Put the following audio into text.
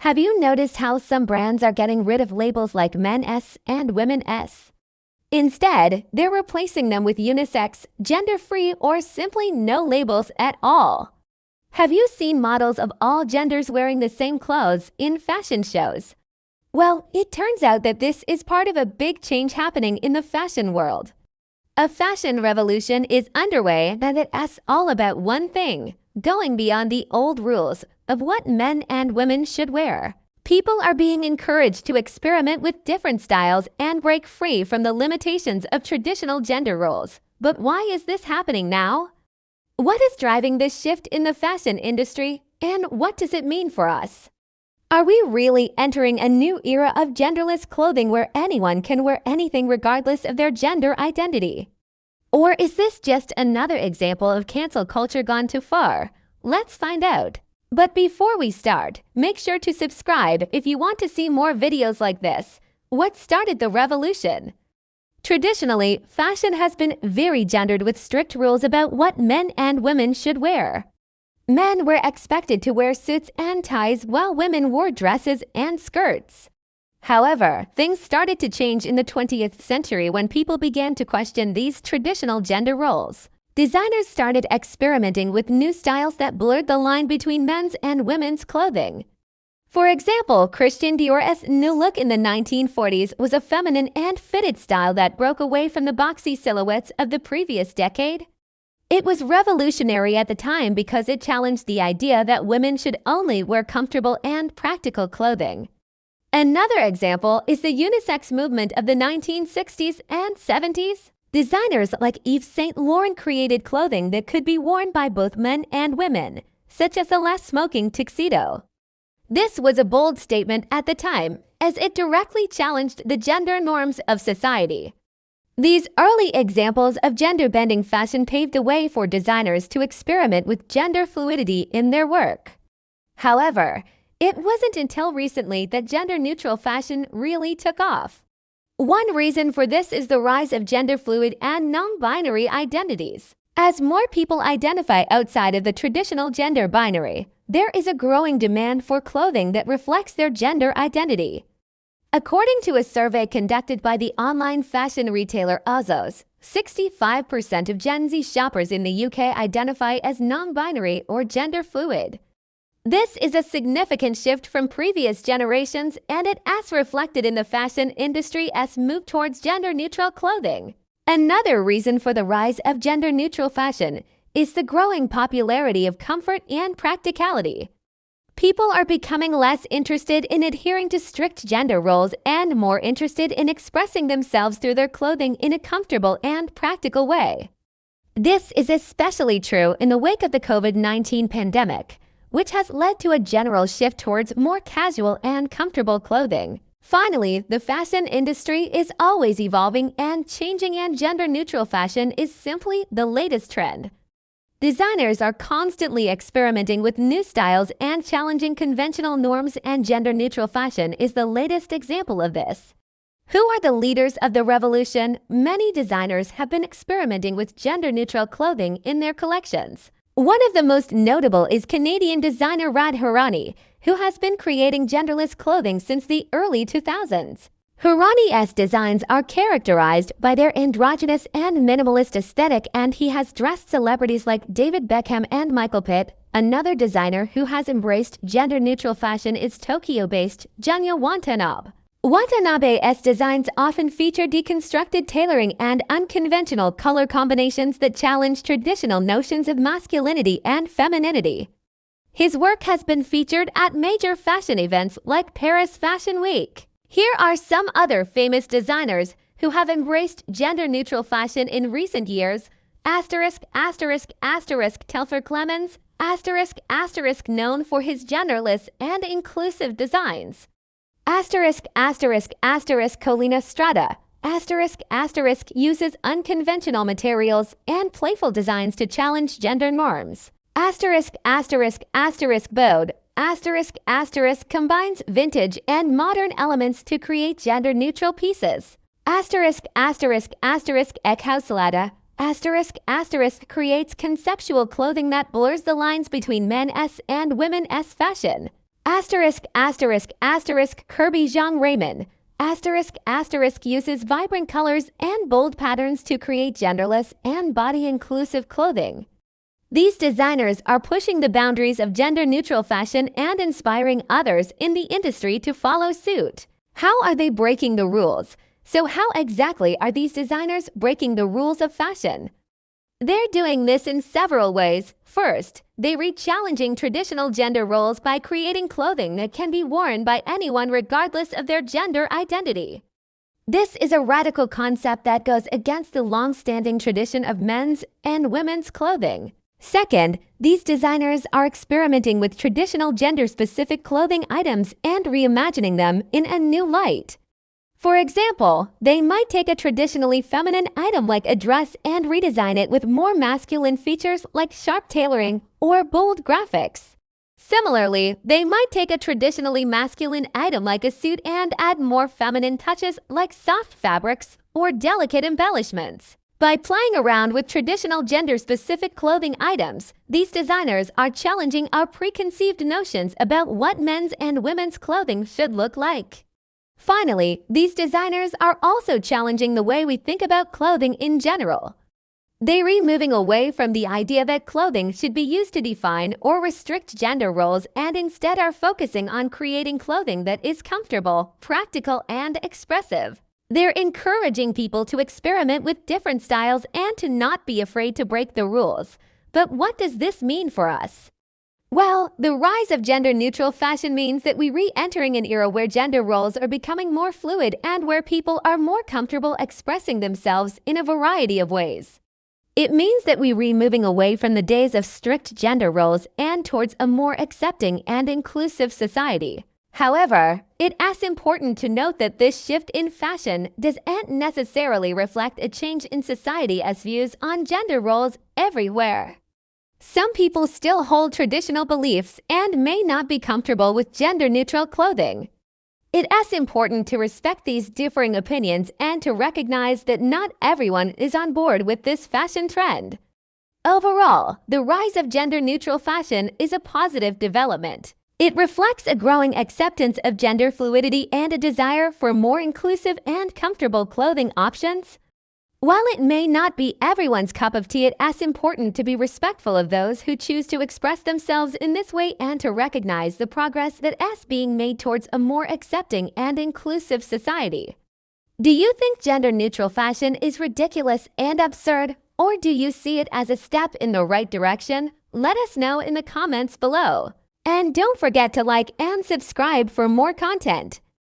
Have you noticed how some brands are getting rid of labels like Men S and Women S? Instead, they're replacing them with unisex, gender-free, or simply no labels at all. Have you seen models of all genders wearing the same clothes in fashion shows? Well, it turns out that this is part of a big change happening in the fashion world. A fashion revolution is underway that asks all about one thing: going beyond the old rules of what men and women should wear. People are being encouraged to experiment with different styles and break free from the limitations of traditional gender roles. But why is this happening now? What is driving this shift in the fashion industry, and what does it mean for us? Are we really entering a new era of genderless clothing where anyone can wear anything regardless of their gender identity? Or is this just another example of cancel culture gone too far? Let's find out. But before we start, make sure to subscribe if you want to see more videos like this. What started the revolution? Traditionally, fashion has been very gendered with strict rules about what men and women should wear. Men were expected to wear suits and ties while women wore dresses and skirts. However, things started to change in the 20th century when people began to question these traditional gender roles. Designers started experimenting with new styles that blurred the line between men's and women's clothing. For example, Christian Dior's new look in the 1940s was a feminine and fitted style that broke away from the boxy silhouettes of the previous decade. It was revolutionary at the time because it challenged the idea that women should only wear comfortable and practical clothing. Another example is the unisex movement of the 1960s and 70s. Designers like Yves Saint Laurent created clothing that could be worn by both men and women, such as the less smoking tuxedo. This was a bold statement at the time, as it directly challenged the gender norms of society. These early examples of gender-bending fashion paved the way for designers to experiment with gender fluidity in their work. However, it wasn't until recently that gender-neutral fashion really took off. One reason for this is the rise of gender-fluid and non-binary identities. As more people identify outside of the traditional gender binary, there is a growing demand for clothing that reflects their gender identity. According to a survey conducted by the online fashion retailer Ozos, 65% of Gen Z shoppers in the UK identify as non-binary or gender-fluid. This is a significant shift from previous generations, and it is reflected in the fashion industry's move towards gender-neutral clothing. Another reason for the rise of gender-neutral fashion is the growing popularity of comfort and practicality. People are becoming less interested in adhering to strict gender roles and more interested in expressing themselves through their clothing in a comfortable and practical way. This is especially true in the wake of the COVID-19 pandemic, which has led to a general shift towards more casual and comfortable clothing. Finally, the fashion industry is always evolving and changing, and gender-neutral fashion is simply the latest trend. Designers are constantly experimenting with new styles and challenging conventional norms, and gender-neutral fashion is the latest example of this. Who are the leaders of the revolution? Many designers have been experimenting with gender-neutral clothing in their collections. One of the most notable is Canadian designer Rad Hurani, who has been creating genderless clothing since the early 2000s. Hurani's designs are characterized by their androgynous and minimalist aesthetic, and he has dressed celebrities like David Beckham and Michael Pitt. Another designer who has embraced gender-neutral fashion is Tokyo-based Junya Watanabe. Watanabe's designs often feature deconstructed tailoring and unconventional color combinations that challenge traditional notions of masculinity and femininity. His work has been featured at major fashion events like Paris Fashion Week. Here are some other famous designers who have embraced gender-neutral fashion in recent years. Telfar Clemens, known for his genderless and inclusive designs. Colina Strada, uses unconventional materials and playful designs to challenge gender norms. Bode, combines vintage and modern elements to create gender-neutral pieces. Eckhauselada, creates conceptual clothing that blurs the lines between men's and women's fashion. Asterisk, asterisk, asterisk, Kirby Jean Raymond. Asterisk, asterisk uses vibrant colors and bold patterns to create genderless and body-inclusive clothing. These designers are pushing the boundaries of gender-neutral fashion and inspiring others in the industry to follow suit. How are they breaking the rules? So how exactly are these designers breaking the rules of fashion? They're doing this in several ways. First, they re-challenging traditional gender roles by creating clothing that can be worn by anyone regardless of their gender identity. This is a radical concept that goes against the long-standing tradition of men's and women's clothing. Second, these designers are experimenting with traditional gender-specific clothing items and reimagining them in a new light. For example, they might take a traditionally feminine item like a dress and redesign it with more masculine features like sharp tailoring or bold graphics. Similarly, they might take a traditionally masculine item like a suit and add more feminine touches like soft fabrics or delicate embellishments. By playing around with traditional gender-specific clothing items, these designers are challenging our preconceived notions about what men's and women's clothing should look like. Finally, these designers are also challenging the way we think about clothing in general. They're moving away from the idea that clothing should be used to define or restrict gender roles and instead are focusing on creating clothing that is comfortable, practical, and expressive. They're encouraging people to experiment with different styles and to not be afraid to break the rules. But what does this mean for us? Well, the rise of gender-neutral fashion means that we're re-entering an era where gender roles are becoming more fluid and where people are more comfortable expressing themselves in a variety of ways. It means that we're moving away from the days of strict gender roles and towards a more accepting and inclusive society. However, it's important to note that this shift in fashion doesn't necessarily reflect a change in society as views on gender roles everywhere. Some people still hold traditional beliefs and may not be comfortable with gender-neutral clothing. It's important to respect these differing opinions and to recognize that not everyone is on board with this fashion trend. Overall, the rise of gender-neutral fashion is a positive development. It reflects a growing acceptance of gender fluidity and a desire for more inclusive and comfortable clothing options. While it may not be everyone's cup of tea, it's important to be respectful of those who choose to express themselves in this way and to recognize the progress that's being made towards a more accepting and inclusive society. Do you think gender-neutral fashion is ridiculous and absurd, or do you see it as a step in the right direction? Let us know in the comments below. And don't forget to like and subscribe for more content.